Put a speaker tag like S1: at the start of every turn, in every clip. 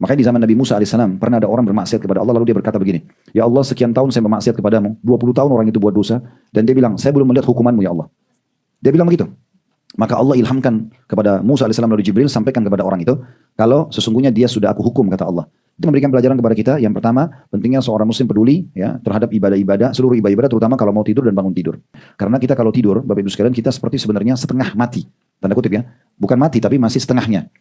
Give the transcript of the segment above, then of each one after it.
S1: Makanya di zaman Nabi Musa alaihissalam pernah ada orang bermaksiat kepada Allah lalu dia berkata begini, ya Allah sekian tahun saya bermaksiat kepadamu, 20 tahun orang itu buat dosa, dan dia bilang saya belum melihat hukumanmu ya Allah. Dia bilang begitu. Maka Allah ilhamkan kepada Musa alaihissalam dari Jibril, sampaikan kepada orang itu, kalau sesungguhnya dia sudah aku hukum, kata Allah. Itu memberikan pelajaran kepada kita. Yang pertama, pentingnya seorang muslim peduli ya terhadap ibadah-ibadah, seluruh ibadah-ibadah, terutama kalau mau tidur dan bangun tidur. Karena kita kalau tidur, Bapak Ibu sekalian, kita seperti sebenarnya setengah mati. Tanda kutip ya. Bukan mati, tapi masih setengahnya.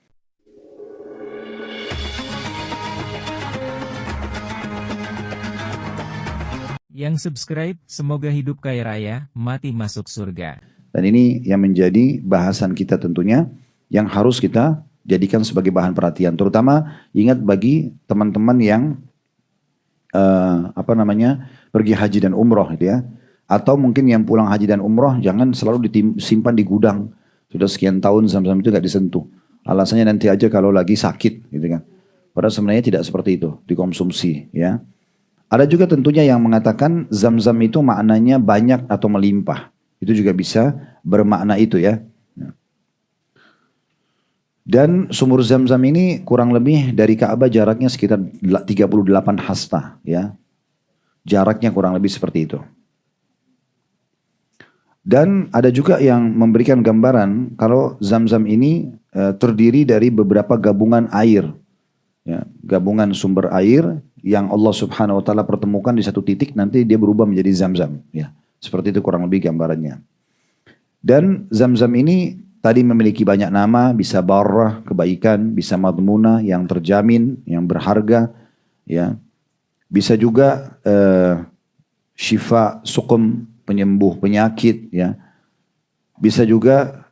S2: Yang subscribe, semoga hidup kaya raya, mati masuk surga.
S1: Dan ini yang menjadi bahasan kita tentunya, yang harus kita jadikan sebagai bahan perhatian. Terutama ingat bagi teman-teman yang pergi haji dan umroh gitu ya. Atau mungkin yang pulang haji dan umroh, jangan selalu disimpan di gudang. Sudah sekian tahun zam-zam itu gak disentuh. Alasannya nanti aja kalau lagi sakit gitu kan. Padahal sebenarnya tidak seperti itu, dikonsumsi ya. Ada juga tentunya yang mengatakan zam-zam itu maknanya banyak atau melimpah. Itu juga bisa bermakna itu ya. Dan sumur zam-zam ini kurang lebih dari Ka'bah jaraknya sekitar 38 hasta ya. Jaraknya kurang lebih seperti itu. Dan ada juga yang memberikan gambaran kalau zam-zam ini terdiri dari beberapa gabungan air. Ya, gabungan sumber air yang Allah subhanahu wa ta'ala pertemukan di satu titik, nanti dia berubah menjadi zam-zam ya. Seperti itu kurang lebih gambarannya. Dan zam-zam ini tadi memiliki banyak nama, bisa barrah, kebaikan, bisa madmunah, yang terjamin, yang berharga, ya. Bisa juga syifa, suqum, penyembuh penyakit, ya. Bisa juga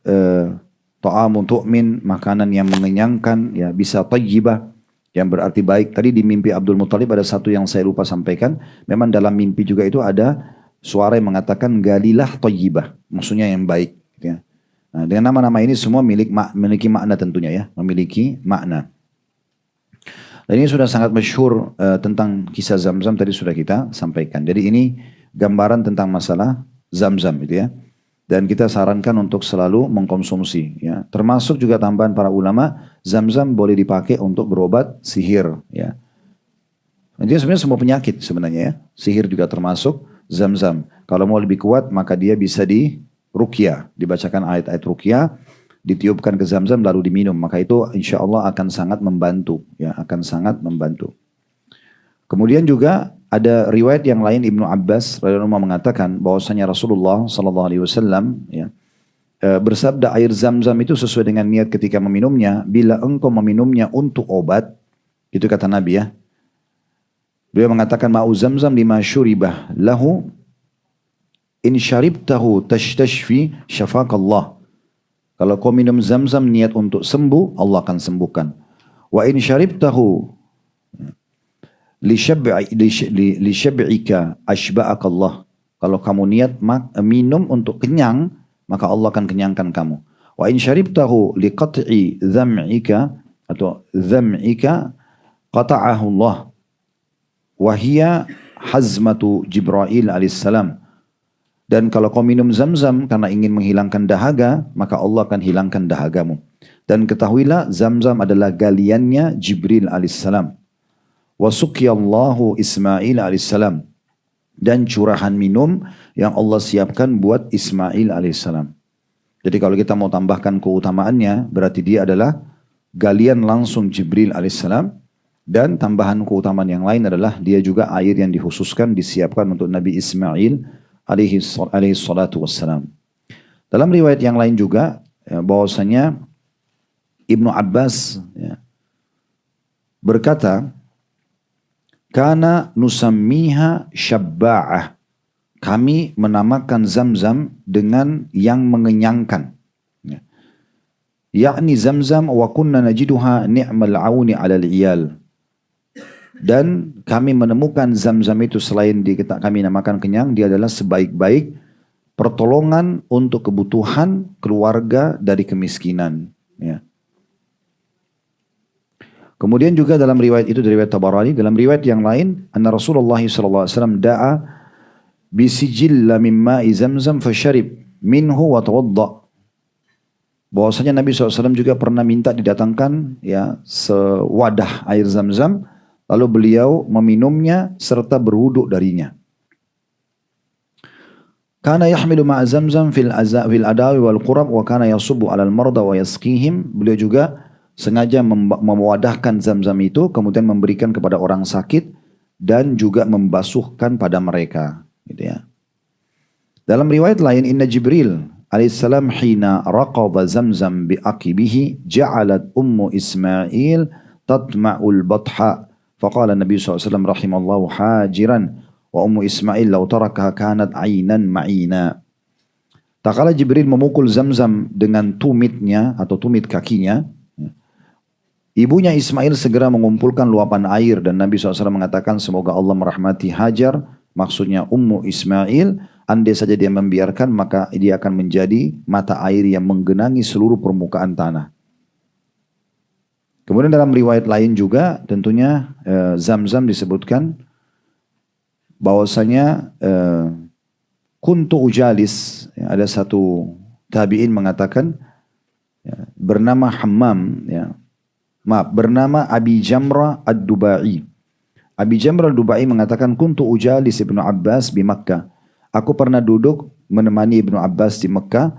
S1: ta'amun tu'min, makanan yang mengenyangkan, ya. Bisa tayyibah, yang berarti baik. Tadi di mimpi Abdul Muttalib ada satu yang saya lupa sampaikan. Memang dalam mimpi juga itu ada suara yang mengatakan galilah thayyibah, maksudnya yang baik ya. Nah, dengan nama-nama ini semua memiliki makna tentunya ya, memiliki makna. Dan ini sudah sangat masyhur tentang kisah Zam-Zam tadi sudah kita sampaikan. Jadi ini gambaran tentang masalah Zam-Zam itu ya. Dan kita sarankan untuk selalu mengkonsumsi ya. Termasuk juga tambahan para ulama, Zam-Zam boleh dipakai untuk berobat sihir ya. Jadi sebenarnya semua penyakit sebenarnya ya. Sihir juga termasuk Zam-Zam. Kalau mau lebih kuat maka dia bisa di ruqyah, dibacakan ayat-ayat ruqyah, ditiupkan ke Zam-Zam lalu diminum. Maka itu insya Allah akan sangat membantu, ya akan sangat membantu. Kemudian juga ada riwayat yang lain Ibnu Abbas radhiyallahu anhu mengatakan bahwasanya Rasulullah sallallahu alaihi wasallam ya bersabda air Zam-Zam itu sesuai dengan niat ketika meminumnya. Bila engkau meminumnya untuk obat, itu kata Nabi ya. Beliau mengatakan ma'u Zam-Zam lima syuribah lahu in syaribtahu tashtashfi syafaqallah. Kalau kau minum Zam-Zam niat untuk sembuh, Allah akan sembuhkan. Wa in syaribtahu li syab'ika ashba'akallah. Kalau kamu niat minum untuk kenyang, maka Allah akan kenyangkan kamu. Wa in syaribtahu li qat'i dham'ika atau dham'ika qata'ahu Allah. Wahia hazmatu Jibril alaihissalam. Dan kalau kau minum Zam-Zam karena ingin menghilangkan dahaga, maka Allah akan hilangkan dahagamu. Dan ketahuilah Zam-Zam adalah galiannya Jibril alaihissalam. Wa suqiyallahu Ismail alaihissalam. Dan curahan minum yang Allah siapkan buat Ismail alaihissalam. Jadi kalau kita mau tambahkan keutamaannya, berarti dia adalah galian langsung Jibril alaihissalam. Dan tambahan keutamaan yang lain adalah dia juga air yang dikhususkan disiapkan untuk Nabi Ismail alaihi salatu wassalam. Dalam riwayat yang lain juga bahwasanya Ibnu Abbas ya, berkata, "Kana nusammiha syabba'ah." Kami menamakan Zam-Zam dengan yang mengenyangkan. Ya. Yakni Zam-Zam wa kunna najiduha ni'mal auni 'alal iyal. Dan kami menemukan Zam-Zam itu selain kami namakan kenyang, dia adalah sebaik-baik pertolongan untuk kebutuhan keluarga dari kemiskinan. Ya. Kemudian juga dalam riwayat itu dari riwayat Tabarani, dalam riwayat yang lain, anna Rasulullah SAW da'a bisijilla min ma'i Zam-Zam fasharib minhu wa tawadda. Bahwasanya Nabi SAW juga pernah minta didatangkan ya sewadah air zam-zam, lalu beliau meminumnya serta berwudu darinya. Kana yahmilu ma'a zamzam fil adawi wal qurab wa kana yasubu 'alal marda wa yasqihim. Beliau juga sengaja mewadahkan zam-zam itu kemudian memberikan kepada orang sakit dan juga membasuhkan pada mereka, gitu ya. Dalam riwayat lain, inna Jibril alaihissalam hina raqadha zamzam bi'aqibihi ja'alat ummu Ismail tatma'ul batha faqala Nabi SAW rahimallahu hajiran wa ummu Ismail law tarakaha kanat ainan ma'ina. Tak kala Jibril memukul Zamzam dengan tumitnya atau tumit kakinya, ibunya Ismail segera mengumpulkan luapan air dan Nabi SAW mengatakan semoga Allah merahmati Hajar, maksudnya ummu Ismail, andai saja dia membiarkan maka dia akan menjadi mata air yang menggenangi seluruh permukaan tanah. Kemudian dalam riwayat lain juga tentunya Zamzam disebutkan bahwasanya kuntu ujalis, ya, ada satu tabi'in mengatakan ya, bernama Hammam, ya, bernama Abi Jamrah Ad-Dubai. Abi Jamrah Ad-Dubai mengatakan kuntu ujalis Ibnu Abbas di Makkah. Aku pernah duduk menemani Ibnu Abbas di Makkah.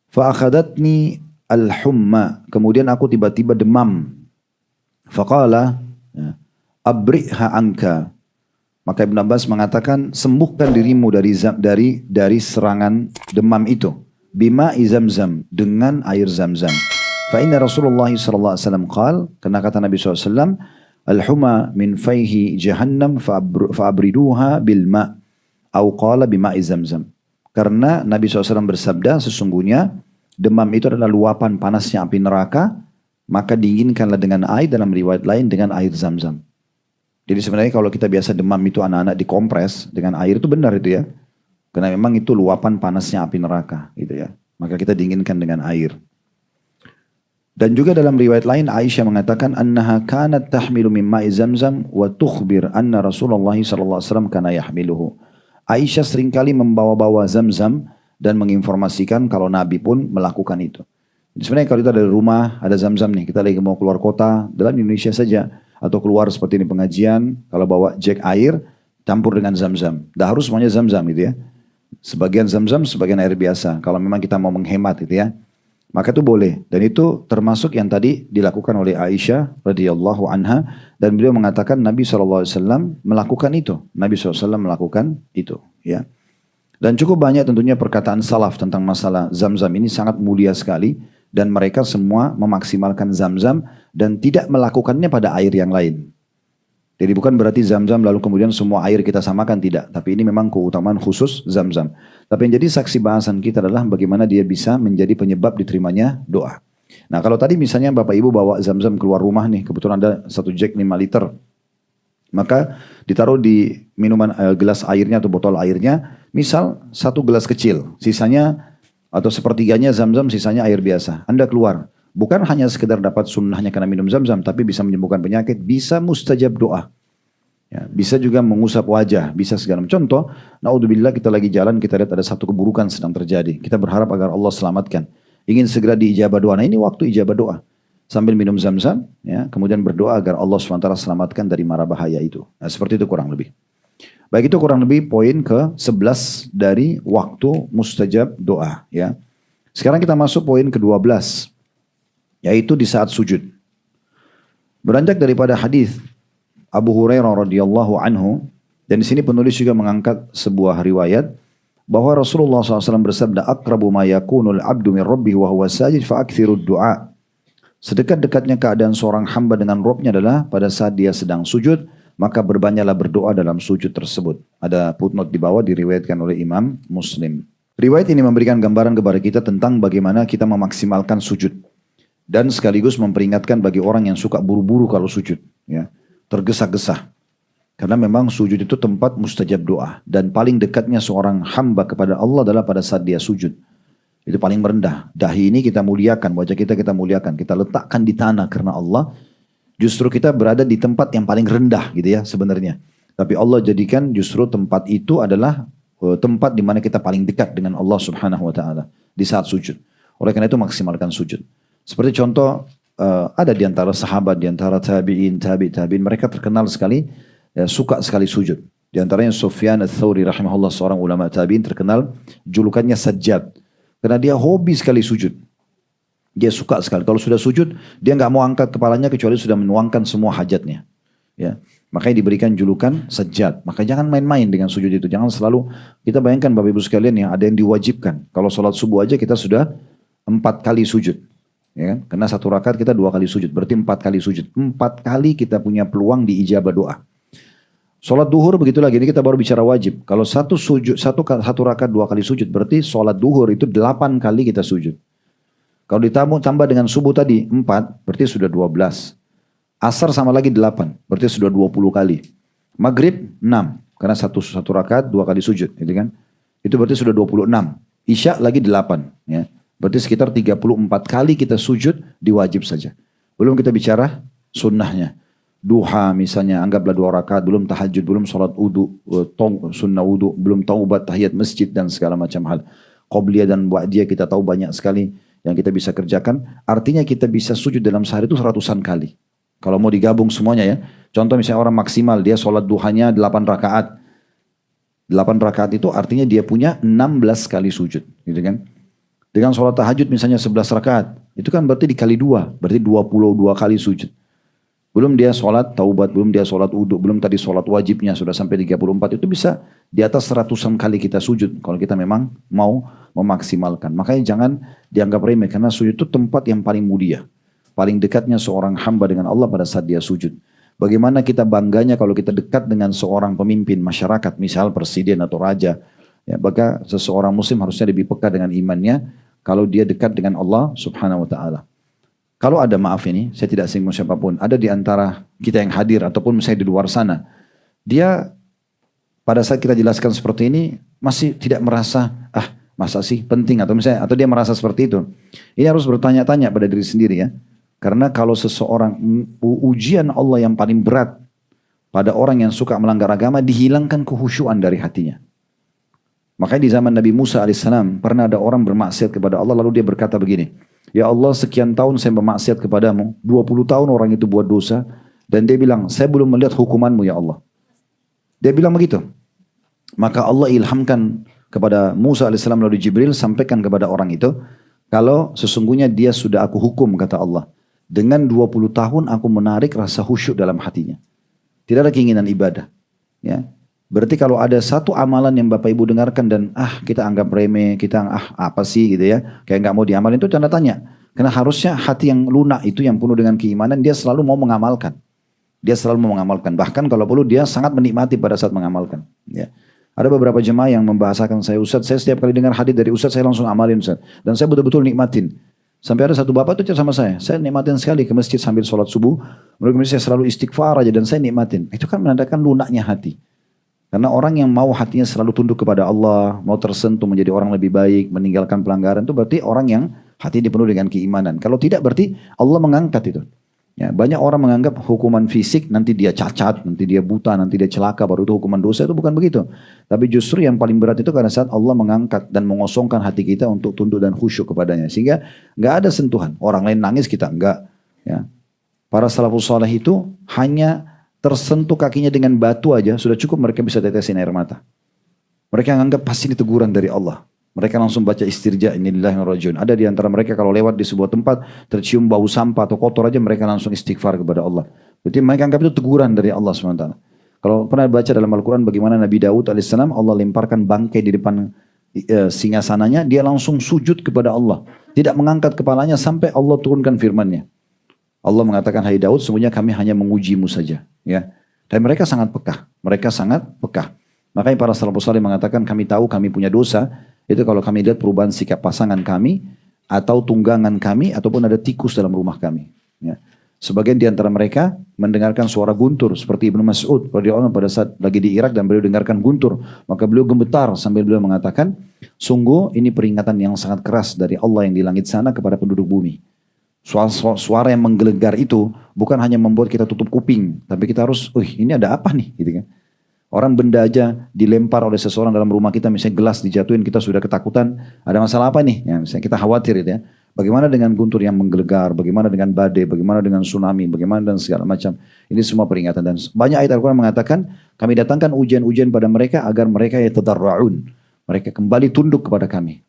S1: Fa akhadatni al-humma, kemudian aku tiba-tiba demam. Faqala ya, abri'ha anka. Maka Ibn Abbas mengatakan, sembuhkan dirimu dari serangan demam itu. Bima Zamzam, dengan air Zamzam. Fa inna Rasulullah sallallahu alaihi wasallam qala, karena kata Nabi SAW, al-huma min fayhi jahannam fa'abriduha bil ma' au qala bima Zamzam. Karena Nabi SAW bersabda, sesungguhnya demam itu adalah luapan panasnya api neraka, maka dinginkanlah dengan air, dalam riwayat lain dengan air Zamzam. Jadi sebenarnya kalau kita biasa demam itu anak-anak dikompres dengan air itu benar itu ya. Karena memang itu luapan panasnya api neraka gitu ya. Maka kita dinginkan dengan air. Dan juga dalam riwayat lain Aisyah mengatakan annaha kanat tahmilu min ma'i Zamzam wa tukhbir anna Rasulullah sallallahu alaihi wasallam kana yahmiluhu. Aisyah seringkali membawa-bawa Zamzam dan menginformasikan kalau Nabi pun melakukan itu. Jadi sebenarnya kalau kita dari rumah ada Zamzam nih, kita lagi mau keluar kota dalam Indonesia saja, atau keluar seperti ini pengajian, kalau bawa jek air, campur dengan Zamzam. Dah harus semuanya Zamzam gitu ya. Sebagian Zamzam, sebagian air biasa. Kalau memang kita mau menghemat gitu ya. Maka itu boleh. Dan itu termasuk yang tadi dilakukan oleh Aisyah radhiyallahu anha. Dan beliau mengatakan Nabi SAW melakukan itu. Nabi SAW melakukan itu. Ya. Dan cukup banyak tentunya perkataan salaf tentang masalah Zamzam ini sangat mulia sekali. Dan mereka semua memaksimalkan Zamzam dan tidak melakukannya pada air yang lain. Jadi bukan berarti Zamzam lalu kemudian semua air kita samakan, tidak. Tapi ini memang keutamaan khusus Zamzam. Tapi yang jadi saksi bahasan kita adalah bagaimana dia bisa menjadi penyebab diterimanya doa. Nah kalau tadi misalnya Bapak Ibu bawa Zamzam keluar rumah nih, kebetulan ada satu jek 5 liter. Maka ditaruh di minuman gelas airnya atau botol airnya, misal 1 gelas kecil, sisanya atau sepertiganya Zamzam, sisanya air biasa. Anda keluar. Bukan hanya sekedar dapat sunnahnya karena minum Zamzam, tapi bisa menyembuhkan penyakit, bisa mustajab doa. Ya, bisa juga mengusap wajah, bisa segala macam. Contoh, naudzubillah kita lagi jalan, kita lihat ada satu keburukan sedang terjadi. Kita berharap agar Allah selamatkan. Ingin segera diijabah doa. Nah ini waktu ijabah doa. Sambil minum Zamzam, ya, kemudian berdoa agar Allah SWT selamatkan dari mara bahaya itu. Nah seperti itu kurang lebih. Baik, itu kurang lebih poin ke-11 dari waktu mustajab doa. Ya. Sekarang kita masuk poin ke-12. Yaitu di saat sujud. Beranjak daripada hadis Abu Hurairah radhiyallahu anhu. Dan di sini penulis juga mengangkat sebuah riwayat. Bahwa Rasulullah SAW bersabda, Akrabu ma yakunul abdu min rabbih wa huwa sajid fa'akthirud du'a. Sedekat-dekatnya keadaan seorang hamba dengan Rabbnya adalah pada saat dia sedang sujud. Maka berbanyaklah berdoa dalam sujud tersebut. Ada footnote di bawah diriwayatkan oleh Imam Muslim. Riwayat ini memberikan gambaran kepada kita tentang bagaimana kita memaksimalkan sujud. Dan sekaligus memperingatkan bagi orang yang suka buru-buru kalau sujud. Ya, tergesa-gesa. Karena memang sujud itu tempat mustajab doa. Dan paling dekatnya seorang hamba kepada Allah adalah pada saat dia sujud. Itu paling merendah. Dahi ini kita muliakan, wajah kita muliakan. Kita letakkan di tanah karena Allah. Justru kita berada di tempat yang paling rendah gitu ya sebenarnya. Tapi Allah jadikan justru tempat itu adalah tempat di mana kita paling dekat dengan Allah Subhanahu wa taala di saat sujud. Oleh karena itu maksimalkan sujud. Seperti contoh ada di antara sahabat, di antara tabi'in, mereka terkenal sekali suka sekali sujud. Di antaranya Sufyan Ats-Tsauri rahimahullah, seorang ulama tabi'in terkenal julukannya Sajjad. Karena dia hobi sekali sujud. Dia suka sekali. Kalau sudah sujud, dia nggak mau angkat kepalanya kecuali sudah menuangkan semua hajatnya. Ya, makanya diberikan julukan Sajjad. Maka jangan main-main dengan sujud itu. Jangan selalu, kita bayangkan Bapak Ibu sekalian ya, ada yang diwajibkan. Kalau sholat subuh aja kita sudah 4 kali sujud. Ya kan? Karena 1 rakaat kita 2 kali sujud. Berarti 4 kali sujud. 4 kali kita punya peluang diijabah doa. Sholat duhur begitu lagi, ini kita baru bicara wajib. Kalau satu rakaat 2 kali sujud, berarti sholat duhur itu 8 kali kita sujud. Kalau ditambah dengan subuh tadi 4, berarti sudah 12. Asar sama lagi 8, berarti sudah 20 kali. Maghrib 6, karena satu rakaat 2 kali sujud, gitu kan? Itu berarti sudah 26. Isya lagi 8, ya. Berarti sekitar 34 kali kita sujud di wajib saja. Belum kita bicara sunnahnya. Duha misalnya, anggaplah 2 rakaat, belum tahajud, belum sholat wudu, sunnah wudu, belum taubat, tahiyat masjid dan segala macam hal. Qobliyah dan ba'diyah kita tahu banyak sekali yang kita bisa kerjakan. Artinya kita bisa sujud dalam sehari itu ratusan kali. Kalau mau digabung semuanya ya. Contoh misalnya orang maksimal dia sholat duhanya 8 rakaat. 8 rakaat itu artinya dia punya 16 kali sujud. Gitu kan. Dengan sholat tahajud misalnya 11 rakaat. Itu kan berarti dikali 2. Berarti 22 kali sujud. Belum dia sholat taubat, belum dia sholat wudu, belum tadi sholat wajibnya sudah sampai 34. Itu bisa di atas ratusan kali kita sujud. Kalau kita memang mau memaksimalkan. Makanya jangan dianggap remeh. Karena sujud itu tempat yang paling mulia. Paling dekatnya seorang hamba dengan Allah pada saat dia sujud. Bagaimana kita bangganya kalau kita dekat dengan seorang pemimpin masyarakat. Misal presiden atau raja. Ya, maka seseorang muslim harusnya lebih peka dengan imannya. Kalau dia dekat dengan Allah subhanahu wa ta'ala. Kalau ada, maaf ini, saya tidak singgung siapapun. Ada di antara kita yang hadir ataupun misalnya di luar sana. Dia pada saat kita jelaskan seperti ini masih tidak merasa, masa sih penting atau misalnya atau dia merasa seperti itu. Ini harus bertanya-tanya pada diri sendiri ya. Karena kalau seseorang ujian Allah yang paling berat pada orang yang suka melanggar agama dihilangkan kehusyuan dari hatinya. Makanya di zaman Nabi Musa alaihissalam pernah ada orang bermaksiat kepada Allah lalu dia berkata begini, ya Allah sekian tahun saya bermaksiat kepadamu, 20 tahun orang itu buat dosa dan dia bilang saya belum melihat hukumanmu ya Allah. Dia bilang begitu. Maka Allah ilhamkan kepada Musa alaihissalam lalu Jibril sampaikan kepada orang itu kalau sesungguhnya dia sudah aku hukum kata Allah. Dengan 20 tahun aku menarik rasa khusyuk dalam hatinya. Tidak ada keinginan ibadah. Ya. Berarti kalau ada satu amalan yang Bapak Ibu dengarkan dan kita anggap remeh, kita apa sih gitu ya. Kayak nggak mau diamalin itu tanda tanya. Karena harusnya hati yang lunak itu yang penuh dengan keimanan dia selalu mau mengamalkan. Dia selalu mau mengamalkan. Bahkan kalau perlu dia sangat menikmati pada saat mengamalkan. Ya. Ada beberapa jemaah yang membahasakan saya, Ustaz, saya setiap kali dengar hadis dari Ustaz saya langsung amalin Ustaz. Dan saya betul-betul nikmatin. Sampai ada satu bapak itu sama saya nikmatin sekali ke masjid sambil sholat subuh. Menurut saya selalu istighfar aja dan saya nikmatin. Itu kan menandakan lunaknya hati. Karena orang yang mau hatinya selalu tunduk kepada Allah, mau tersentuh menjadi orang lebih baik, meninggalkan pelanggaran itu berarti orang yang hati dipenuhi dengan keimanan. Kalau tidak berarti Allah mengangkat itu. Ya, banyak orang menganggap hukuman fisik nanti dia cacat, nanti dia buta, nanti dia celaka baru itu hukuman dosa, itu bukan begitu. Tapi justru yang paling berat itu karena saat Allah mengangkat dan mengosongkan hati kita untuk tunduk dan khusyuk kepadanya. Sehingga nggak ada sentuhan. Orang lain nangis kita enggak. Ya. Para salafus saleh itu hanya tersentuh kakinya dengan batu aja sudah cukup mereka bisa tetesin air mata. Mereka menganggap pasti ini teguran dari Allah. Mereka langsung baca istirja innalillahi wa inna ilaihi raji'un. Ada di antara mereka kalau lewat di sebuah tempat tercium bau sampah atau kotor aja mereka langsung istighfar kepada Allah. Berarti mereka anggap itu teguran dari Allah SWT. Kalau pernah baca dalam Al-Quran bagaimana Nabi Daud alaihissalam Allah lemparkan bangkai di depan singgasananya, dia langsung sujud kepada Allah. Tidak mengangkat kepalanya sampai Allah turunkan firman-Nya. Allah mengatakan, hai Daud, semuanya kami hanya mengujimu saja. Ya. Dan mereka sangat peka. Mereka sangat peka. Makanya para salafus saleh mengatakan kami tahu kami punya dosa. Itu kalau kami lihat perubahan sikap pasangan kami atau tunggangan kami ataupun ada tikus dalam rumah kami. Ya. Sebagian di antara mereka mendengarkan suara guntur seperti Ibnu Mas'ud radhiyallahu anhu pada saat lagi di Irak dan beliau dengarkan guntur, maka beliau gemetar sambil beliau mengatakan, sungguh ini peringatan yang sangat keras dari Allah yang di langit sana kepada penduduk bumi. Suara yang menggelegar itu bukan hanya membuat kita tutup kuping, tapi kita harus, ini ada apa nih, gitu kan? Orang benda aja dilempar oleh seseorang dalam rumah kita, misalnya gelas dijatuhin, kita sudah ketakutan, ada masalah apa nih? Ya, misalnya kita khawatir itu ya. Bagaimana dengan guntur yang menggelegar, bagaimana dengan badai, bagaimana dengan tsunami, bagaimana dan segala macam. Ini semua peringatan dan banyak ayat Al-Quran mengatakan kami datangkan ujian-ujian pada mereka agar mereka yatadarra'un. Mereka kembali tunduk kepada kami.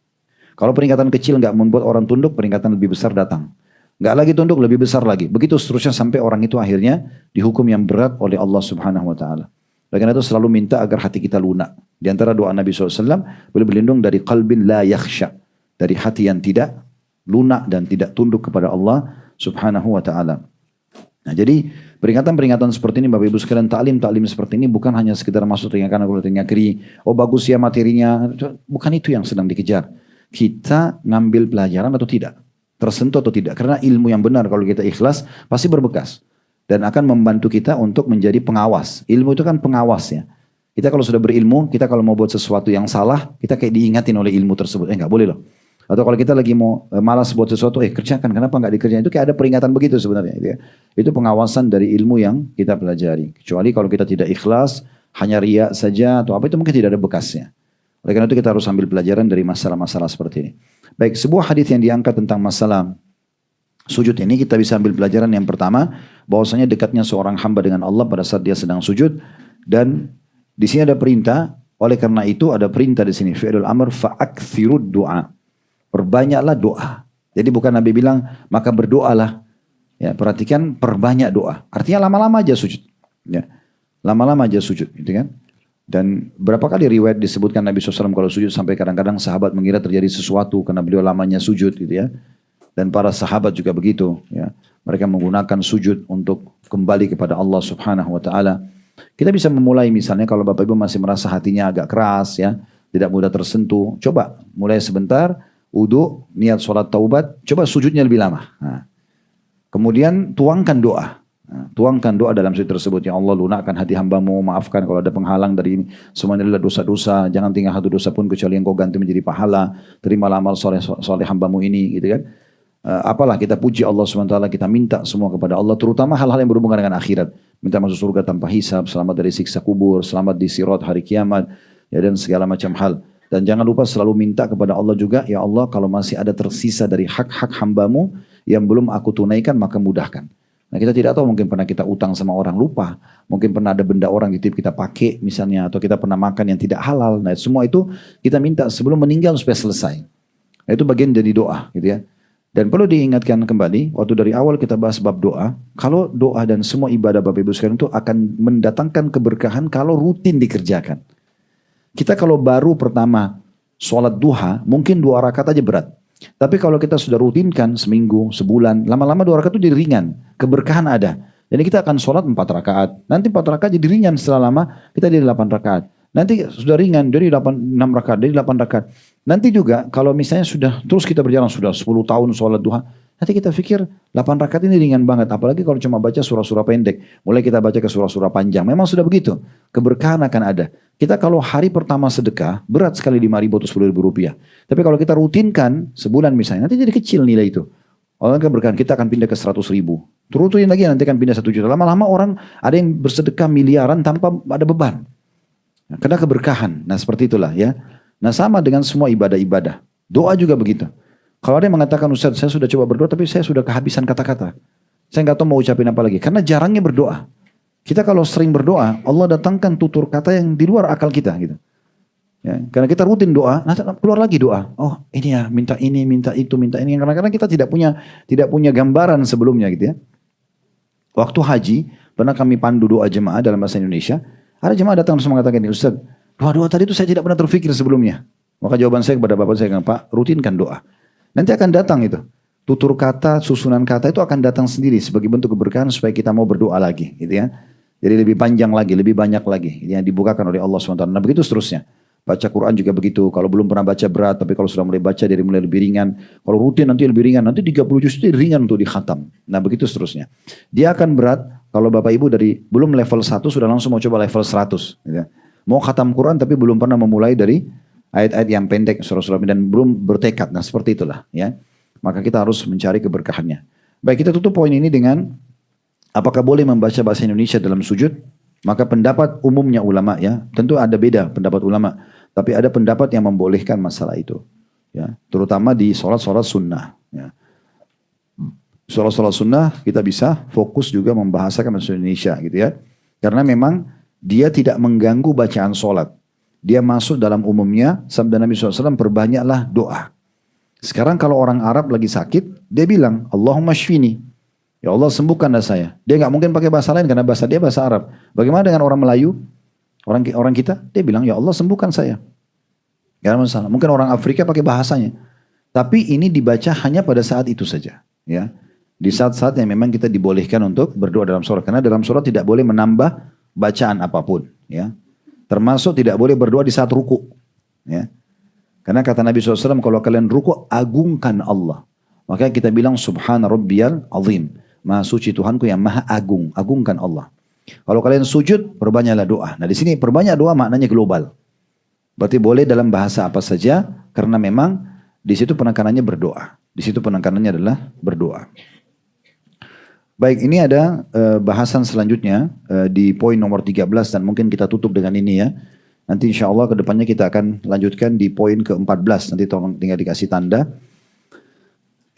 S1: Kalau peringatan kecil nggak membuat orang tunduk, peringatan lebih besar datang. Nggak lagi tunduk, lebih besar lagi. Begitu seterusnya sampai orang itu akhirnya dihukum yang berat oleh Allah Subhanahu Wa Taala. Oleh karena itu selalu minta agar hati kita lunak. Di antara doa Nabi SAW, boleh berlindung dari qalbin la yakhsha. Dari hati yang tidak lunak dan tidak tunduk kepada Allah Subhanahu Wa Taala. Nah jadi peringatan-peringatan seperti ini Bapak Ibu sekalian, taklim seperti ini bukan hanya sekedar masuk telinga kanan atau telinga kiri. Oh bagus ya materinya. Bukan itu yang sedang dikejar. Kita ngambil pelajaran atau tidak. Tersentuh atau tidak. Karena ilmu yang benar kalau kita ikhlas pasti berbekas. Dan akan membantu kita untuk menjadi pengawas. Ilmu itu kan pengawas ya. Kita kalau sudah berilmu, kita kalau mau buat sesuatu yang salah, kita kayak diingatin oleh ilmu tersebut. Nggak boleh loh. Atau kalau kita lagi mau malas buat sesuatu, kerjakan. Kenapa nggak dikerjain? Itu kayak ada peringatan begitu sebenarnya. Gitu ya. Itu pengawasan dari ilmu yang kita pelajari. Kecuali kalau kita tidak ikhlas, hanya riya saja atau apa, itu mungkin tidak ada bekasnya. Oleh karena itu kita harus ambil pelajaran dari masalah-masalah seperti ini. Baik, sebuah hadis yang diangkat tentang masalah sujud ini kita bisa ambil pelajaran yang pertama, bahwasanya dekatnya seorang hamba dengan Allah pada saat dia sedang sujud, dan di sini ada perintah. Oleh karena itu ada perintah di sini, fi'lul amr fa'akthirud du'a. Perbanyaklah doa. Jadi bukan Nabi bilang maka berdoalah. Ya, perhatikan perbanyak doa. Artinya lama-lama aja sujud. Ya, lama-lama aja sujud, gitu kan? Dan berapa kali riwayat disebutkan Nabi SAW kalau sujud sampai kadang-kadang sahabat mengira terjadi sesuatu karena beliau lamanya sujud gitu ya. Dan para sahabat juga begitu ya. Mereka menggunakan sujud untuk kembali kepada Allah Subhanahu Wa Taala. Kita bisa memulai misalnya kalau Bapak Ibu masih merasa hatinya agak keras ya, tidak mudah tersentuh. Coba mulai sebentar, wudu, niat sholat taubat, coba sujudnya lebih lama. Nah, kemudian tuangkan doa. Nah, tuangkan doa dalam sujud tersebut. Ya Allah, lunakkan hati hambamu, maafkan kalau ada penghalang dari ini. Semuanya adalah dosa-dosa. Jangan tinggal satu dosa pun kecuali engkau ganti menjadi pahala. Terimalah amal soleh hambamu ini, gitu kan. Apalah kita puji Allah SWT, kita minta semua kepada Allah, terutama hal-hal yang berhubungan dengan akhirat. Minta masuk surga tanpa hisab, selamat dari siksa kubur, selamat di sirat hari kiamat, ya, dan segala macam hal. Dan jangan lupa selalu minta kepada Allah juga, ya Allah kalau masih ada tersisa dari hak-hak hambamu yang belum aku tunaikan maka mudahkan. Nah kita tidak tahu, mungkin pernah kita utang sama orang lupa, mungkin pernah ada benda orang titip kita pakai misalnya, atau kita pernah makan yang tidak halal. Nah semua itu kita minta sebelum meninggal supaya selesai. Nah, itu bagian dari doa gitu ya. Dan perlu diingatkan kembali, waktu dari awal kita bahas bab doa, kalau doa dan semua ibadah Bapak Ibu sekalian itu akan mendatangkan keberkahan kalau rutin dikerjakan. Kita kalau baru pertama sholat duha, mungkin 2 rakaat aja berat. Tapi kalau kita sudah rutinkan seminggu, sebulan, lama-lama 2 rakaat itu jadi ringan. Keberkahan ada. Jadi kita akan sholat 4 rakaat. Nanti 4 rakaat jadi ringan, setelah lama kita jadi 8 rakaat. Nanti sudah ringan, jadi 6 rakaat, jadi 8 rakaat. Nanti juga kalau misalnya sudah terus kita berjalan, sudah 10 tahun sholat duha, nanti kita pikir 8 rakaat ini ringan banget. Apalagi kalau cuma baca surah-surah pendek. Mulai kita baca ke surah-surah panjang. Memang sudah begitu. Keberkahan akan ada. Kita kalau hari pertama sedekah, berat sekali 5.000 atau 10.000 rupiah. Tapi kalau kita rutinkan sebulan misalnya, nanti jadi kecil nilai itu. Orang keberkahan kita akan pindah ke 100.000. Turutin lagi nanti akan pindah 1 juta. Lama-lama orang ada yang bersedekah miliaran tanpa ada beban. Karena keberkahan. Nah seperti itulah ya. Nah sama dengan semua ibadah-ibadah. Doa juga begitu. Kalau ada yang mengatakan, Ustaz saya sudah coba berdoa tapi saya sudah kehabisan kata-kata. Saya nggak tahu mau ucapin apa lagi. Karena jarangnya berdoa. Kita kalau sering berdoa, Allah datangkan tutur kata yang di luar akal kita gitu. Ya, karena kita rutin doa, nanti keluar lagi doa. Oh ini ya, minta ini, minta itu, minta ini. Karena kita tidak punya gambaran sebelumnya gitu ya. Waktu haji, pernah kami pandu doa jemaah dalam bahasa Indonesia. Ada jemaah datang terus mengatakan, Ustaz, doa-doa tadi itu saya tidak pernah terfikir sebelumnya. Maka jawaban saya kepada bapak saya, Pak, rutinkan doa. Nanti akan datang itu. Tutur kata, susunan kata itu akan datang sendiri sebagai bentuk keberkahan supaya kita mau berdoa lagi, gitu ya. Jadi lebih panjang lagi, lebih banyak lagi yang dibukakan oleh Allah SWT. Nah begitu seterusnya. Baca Quran juga begitu. Kalau belum pernah baca berat, tapi kalau sudah mulai baca dari mulai lebih ringan. Kalau rutin nanti lebih ringan. Nanti 30 juz itu ringan untuk dikhatam. Nah begitu seterusnya. Dia akan berat kalau Bapak Ibu dari belum level 1 sudah langsung mau coba level 100. Gitu. Mau khatam Quran tapi belum pernah memulai dari ayat-ayat yang pendek surah-surah dan belum bertekad. Nah seperti itulah ya. Maka kita harus mencari keberkahannya. Baik, kita tutup poin ini dengan apakah boleh membaca bahasa Indonesia dalam sujud? Maka pendapat umumnya ulama ya, tentu ada beda pendapat ulama. Tapi ada pendapat yang membolehkan masalah itu. Ya, terutama di sholat-sholat sunnah. Ya. Sholat-sholat sunnah kita bisa fokus juga membahasakan bahasa Indonesia gitu ya. Karena memang dia tidak mengganggu bacaan sholat. Dia masuk dalam umumnya, sabda Nabi SAW, perbanyaklah doa. Sekarang kalau orang Arab lagi sakit, dia bilang, Allahumma shfini. Ya Allah sembuhkanlah saya. Dia nggak mungkin pakai bahasa lain karena bahasa dia bahasa Arab. Bagaimana dengan orang Melayu? Orang kita, dia bilang, ya Allah sembuhkan saya. Gak ada masalah. Mungkin orang Afrika pakai bahasanya. Tapi ini dibaca hanya pada saat itu saja. Ya. Di saat-saat yang memang kita dibolehkan untuk berdoa dalam sholat. Karena dalam sholat tidak boleh menambah bacaan apapun. Ya. Termasuk tidak boleh berdoa di saat ruku. Ya. Karena kata Nabi SAW, kalau kalian ruku, agungkan Allah. Maka kita bilang, Subhana Rabbiyal Azim. Maha suci Tuhanku yang maha agung. Agungkan Allah. Kalau kalian sujud, perbanyaklah doa. Nah di sini perbanyak doa maknanya global. Berarti boleh dalam bahasa apa saja. Karena memang di situ penekanannya berdoa. Di situ penekanannya adalah berdoa. Baik, ini ada bahasan selanjutnya di poin nomor 13 dan mungkin kita tutup dengan ini ya. Nanti insya Allah ke depannya kita akan lanjutkan di poin ke-14. Nanti tolong tinggal dikasih tanda.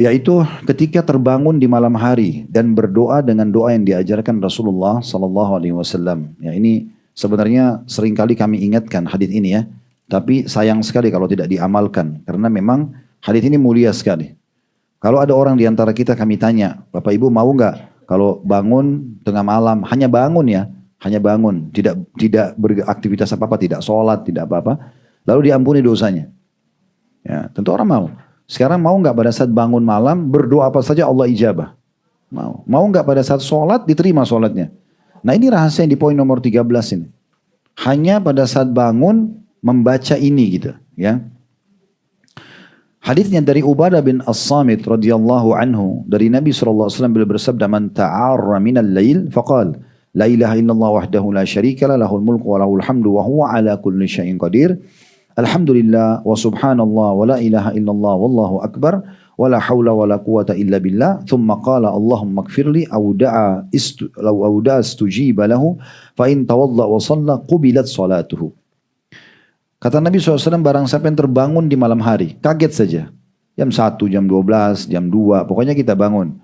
S1: Yaitu ketika terbangun di malam hari dan berdoa dengan doa yang diajarkan Rasulullah SAW. Ya, ini sebenarnya seringkali kami ingatkan hadis ini ya. Tapi sayang sekali kalau tidak diamalkan. Karena memang hadis ini mulia sekali. Kalau ada orang di antara kita kami tanya, Bapak Ibu mau nggak kalau bangun tengah malam, hanya bangun ya, hanya bangun, tidak beraktivitas apa-apa, tidak sholat, tidak apa-apa, lalu diampuni dosanya. Ya, tentu orang mau. Sekarang mau nggak pada saat bangun malam berdoa apa saja Allah ijabah? Mau. Mau nggak pada saat sholat diterima sholatnya? Nah ini rahasia yang di poin nomor 13 ini. Hanya pada saat bangun membaca ini gitu, ya. Hadisnya dari Ubadah bin As-Samit radhiyallahu anhu dari Nabi SAW beliau bersabda man ta'arra minal lail faqal la ilaha illallah wahdahu la syarika lah lahul mulku wa lahul hamdu wa huwa ala kulli syai'in qadir alhamdulillah wa subhanallah wa la ilaha illallah wallahu akbar wa la hawla wa la quwata illa billah thumma qala Allahumma ighfirli aw da'a istujiba lahu fa in tawadda wa shalla qubilat salatuhu. Kata Nabi SAW, barang siapa yang terbangun di malam hari, kaget saja. Jam 1, jam 12, jam 2, pokoknya kita bangun.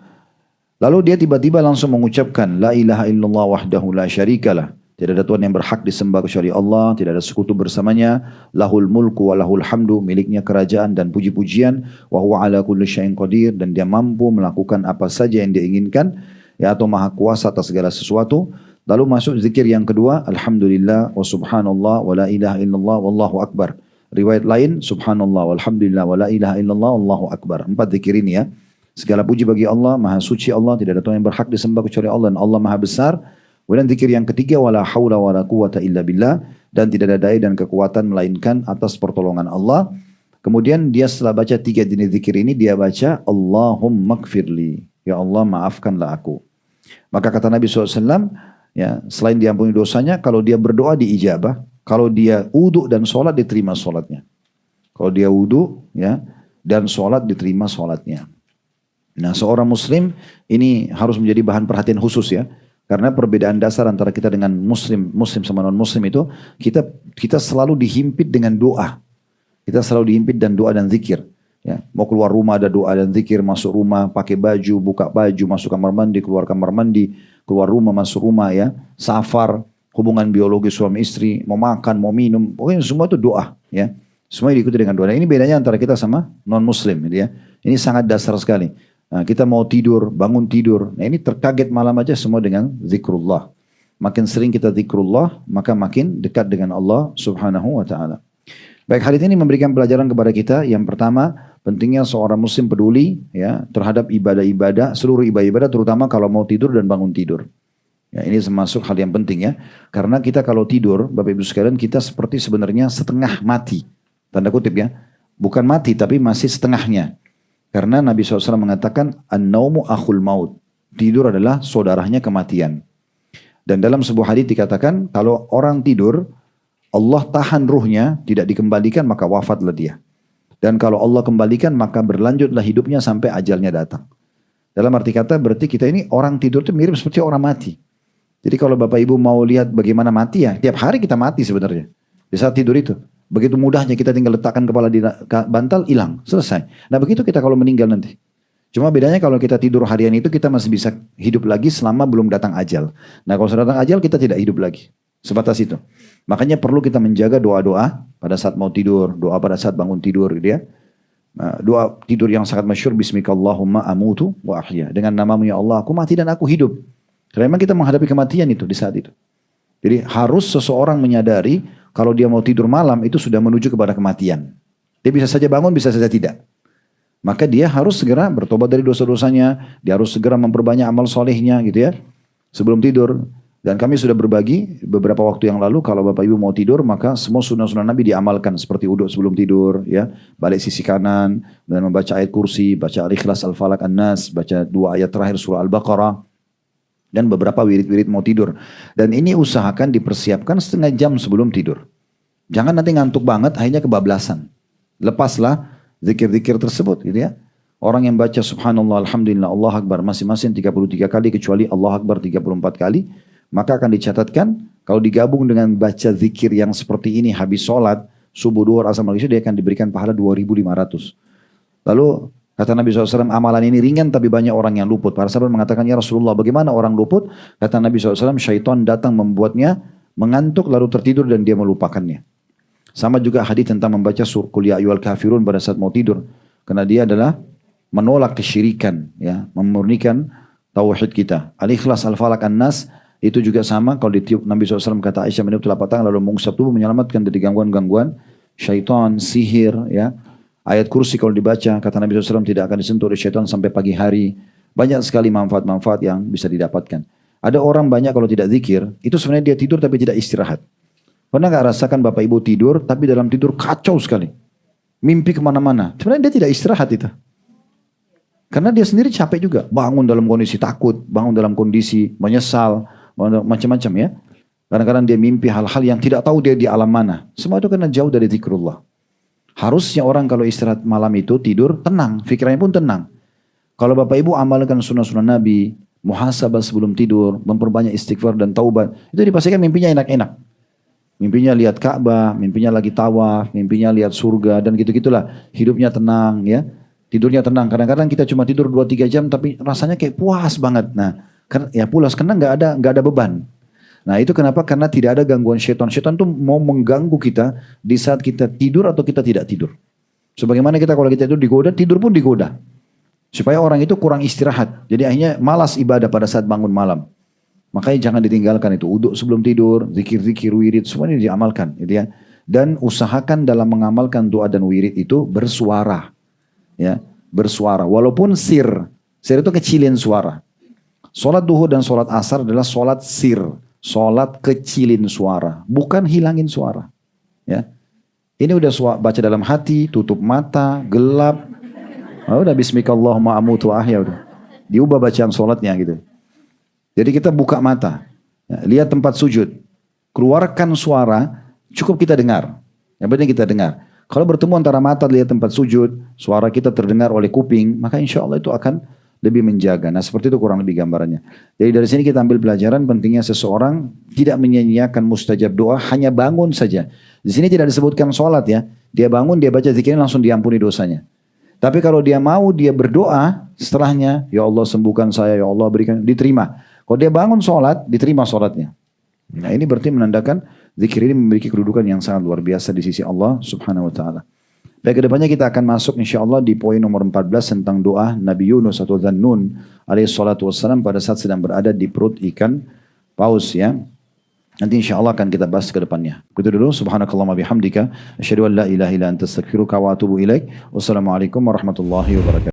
S1: Lalu dia tiba-tiba langsung mengucapkan, La ilaha illallah wahdahu la syarikalah. Tidak ada Tuhan yang berhak disembah kecuali Allah, tidak ada sekutu bersamanya. Lahul mulku wa lahul hamdu, miliknya kerajaan dan puji-pujian. Wa huwa ala kulli syai'in qadir, dan dia mampu melakukan apa saja yang dia inginkan. Ya, atau maha kuasa atas segala sesuatu. Lalu masuk zikir yang kedua, Alhamdulillah wa subhanallah wa la ilaha illallah wallahu akbar. Riwayat lain, Subhanallah walhamdulillah wa la ilaha illallah wallahu akbar. 4 zikir ini ya. Segala puji bagi Allah, maha suci Allah, tidak ada Tuhan yang berhak disembah kecuali Allah dan Allah maha besar. Kemudian zikir yang ketiga, wala haula wala quwata illa billah, dan tidak ada daya dan kekuatan melainkan atas pertolongan Allah. Kemudian dia setelah baca 3 jenis zikir ini, dia baca Allahumma gfirli, ya Allah maafkanlah aku. Maka kata Nabi SAW, ya, selain diampuni dosanya, kalau dia berdoa diijabah, kalau dia wudu dan sholat diterima sholatnya. Kalau dia wudu ya dan sholat diterima sholatnya. Nah seorang muslim ini harus menjadi bahan perhatian khusus ya. Karena perbedaan dasar antara kita dengan muslim sama non muslim itu, kita selalu dihimpit dengan doa. Kita selalu dihimpit dan doa dan zikir. Ya, mau keluar rumah ada doa dan zikir, masuk rumah pakai baju, buka baju, masuk kamar mandi, keluar kamar mandi, keluar rumah, masuk rumah ya, safar, hubungan biologi suami istri, mau makan, mau minum, pokoknya semua itu doa ya. Semua diikuti dengan doa. Nah, ini bedanya antara kita sama non muslim gitu ya. Ini sangat dasar sekali. Nah, kita mau tidur, bangun tidur. Nah, ini terkaget malam aja semua dengan zikrullah. Makin sering kita zikrullah, maka makin dekat dengan Allah Subhanahu wa taala. Baik, hadis ini memberikan pelajaran kepada kita. Yang pertama, pentingnya seorang muslim peduli ya terhadap ibadah-ibadah, seluruh ibadah-ibadah, terutama kalau mau tidur dan bangun tidur. Ya, ini termasuk hal yang penting ya. Karena kita kalau tidur, Bapak Ibu sekalian, kita seperti sebenarnya setengah mati. Tanda kutip ya. Bukan mati, tapi masih setengahnya. Karena Nabi SAW mengatakan, An-naumu akhul maut. Tidur adalah saudaranya kematian. Dan dalam sebuah hadis dikatakan, kalau orang tidur, Allah tahan ruhnya, tidak dikembalikan, maka wafatlah dia. Dan kalau Allah kembalikan, maka berlanjutlah hidupnya sampai ajalnya datang. Dalam arti kata, berarti kita ini orang tidur itu mirip seperti orang mati. Jadi kalau Bapak Ibu mau lihat bagaimana mati ya, tiap hari kita mati sebenarnya. Di saat tidur itu. Begitu mudahnya kita tinggal letakkan kepala di bantal, hilang, selesai. Nah begitu kita kalau meninggal nanti. Cuma bedanya kalau kita tidur harian itu kita masih bisa hidup lagi selama belum datang ajal. Nah kalau sudah datang ajal kita tidak hidup lagi. Sebatas itu. Makanya perlu kita menjaga doa-doa pada saat mau tidur, doa pada saat bangun tidur gitu ya. Nah, doa tidur yang sangat masyhur, Bismikallahumma amutu wa ahya. Dengan namamu ya Allah, aku mati dan aku hidup. Karena memang kita menghadapi kematian itu di saat itu. Jadi harus seseorang menyadari kalau dia mau tidur malam itu sudah menuju kepada kematian. Dia bisa saja bangun, bisa saja tidak. Maka dia harus segera bertobat dari dosa-dosanya. Dia harus segera memperbanyak amal solehnya gitu ya. Sebelum tidur. Dan kami sudah berbagi beberapa waktu yang lalu. Kalau Bapak Ibu mau tidur maka semua sunnah-sunnah Nabi diamalkan. Seperti uduk sebelum tidur. Ya, balik sisi kanan. Dan membaca ayat kursi. Baca Al-Ikhlas, Al-Falaq, An-Nas. Baca 2 ayat terakhir surah Al-Baqarah. Dan beberapa wirid-wirid mau tidur. Dan ini usahakan dipersiapkan setengah jam sebelum tidur. Jangan nanti ngantuk banget, akhirnya kebablasan. Lepaslah zikir-zikir tersebut gitu ya. Orang yang baca subhanallah, alhamdulillah, Allah Akbar masing-masing 33 kali kecuali Allah Akbar 34 kali. Maka akan dicatatkan kalau digabung dengan baca zikir yang seperti ini habis sholat, subuh, duhur, asar, maghrib, dia akan diberikan pahala 2.500. Lalu kata Nabi SAW, amalan ini ringan tapi banyak orang yang luput. Para sahabat mengatakan, ya Rasulullah bagaimana orang luput? Kata Nabi SAW, syaitan datang membuatnya mengantuk lalu tertidur dan dia melupakannya. Sama juga hadis tentang membaca surah Qul ya ayyuhal kafirun pada saat mau tidur. Karena dia adalah menolak kesyirikan, ya, memurnikan tauhid kita. Al-Ikhlas, Al-Falaq, An-Nas itu juga sama. Kalau ditiup Nabi SAW kata Aisyah meniup telapak tangan lalu mengusap tubuh menyelamatkan dari gangguan-gangguan syaitan, sihir, ya. Ayat kursi kalau dibaca, kata Nabi SAW tidak akan disentuh oleh syaitan sampai pagi hari. Banyak sekali manfaat-manfaat yang bisa didapatkan. Ada orang banyak kalau tidak zikir, itu sebenarnya dia tidur tapi tidak istirahat. Pernah gak rasakan Bapak Ibu tidur, tapi dalam tidur kacau sekali. Mimpi kemana-mana. Sebenarnya dia tidak istirahat itu. Karena dia sendiri capek juga. Bangun dalam kondisi takut, bangun dalam kondisi menyesal, macam-macam ya. Kadang-kadang dia mimpi hal-hal yang tidak tahu dia di alam mana. Semua itu karena jauh dari zikrullah. Harusnya orang kalau istirahat malam itu tidur tenang, pikirannya pun tenang. Kalau Bapak Ibu amalkan sunnah-sunnah Nabi, muhasabah sebelum tidur, memperbanyak istighfar dan taubat, itu dipastikan mimpinya enak-enak. Mimpinya lihat Ka'bah, mimpinya lagi tawaf, mimpinya lihat surga dan gitu-gitulah. Hidupnya tenang ya, tidurnya tenang. Kadang-kadang kita cuma tidur 2-3 jam tapi rasanya kayak puas banget. Nah, ya pulas karena nggak ada beban. Nah itu kenapa? Karena tidak ada gangguan syaitan. Syaitan itu mau mengganggu kita di saat kita tidur atau kita tidak tidur. Sebagaimana kita kalau kita digoda, tidur pun digoda. Supaya orang itu kurang istirahat. Jadi akhirnya malas ibadah pada saat bangun malam. Makanya jangan ditinggalkan itu. Uduk sebelum tidur, zikir-zikir, wirid, semua ini diamalkan. Gitu ya. Dan usahakan dalam mengamalkan doa dan wirid itu bersuara. Ya, bersuara. Walaupun sir. Sir itu kecilin suara. Sholat duhur dan sholat asar adalah sholat sir. Sholat kecilin suara, bukan hilangin suara. Ya, ini udah baca dalam hati, tutup mata, gelap. Udah Bismikallahumma amutu wa ahya udah. Diubah bacaan sholatnya gitu. Jadi kita buka mata, ya, lihat tempat sujud, keluarkan suara, cukup kita dengar. Yang penting kita dengar. Kalau bertemu antara mata lihat tempat sujud, suara kita terdengar oleh kuping, maka insya Allah itu akan lebih menjaga. Nah seperti itu kurang lebih gambarannya. Jadi dari sini kita ambil pelajaran pentingnya seseorang tidak menyia-nyiakan mustajab doa, hanya bangun saja. Di sini tidak disebutkan sholat ya. Dia bangun, dia baca zikirnya langsung diampuni dosanya. Tapi kalau dia mau, dia berdoa setelahnya, ya Allah sembuhkan saya, ya Allah berikan, diterima. Kalau dia bangun sholat, diterima sholatnya. Nah ini berarti menandakan zikir ini memiliki kedudukan yang sangat luar biasa di sisi Allah subhanahu wa ta'ala. Baik, kedepannya kita akan masuk insyaAllah di poin nomor 14 tentang doa Nabi Yunus atau Dhannun alaihi salatu wassalam pada saat sedang berada di perut ikan paus ya. Nanti insyaAllah akan kita bahas ke depannya. Begitu dulu, subhanakallahumma bihamdika, asyhadu an la ilaha illa anta astaghfiruka wa atubu ilaik. Wassalamualaikum warahmatullahi wabarakatuh.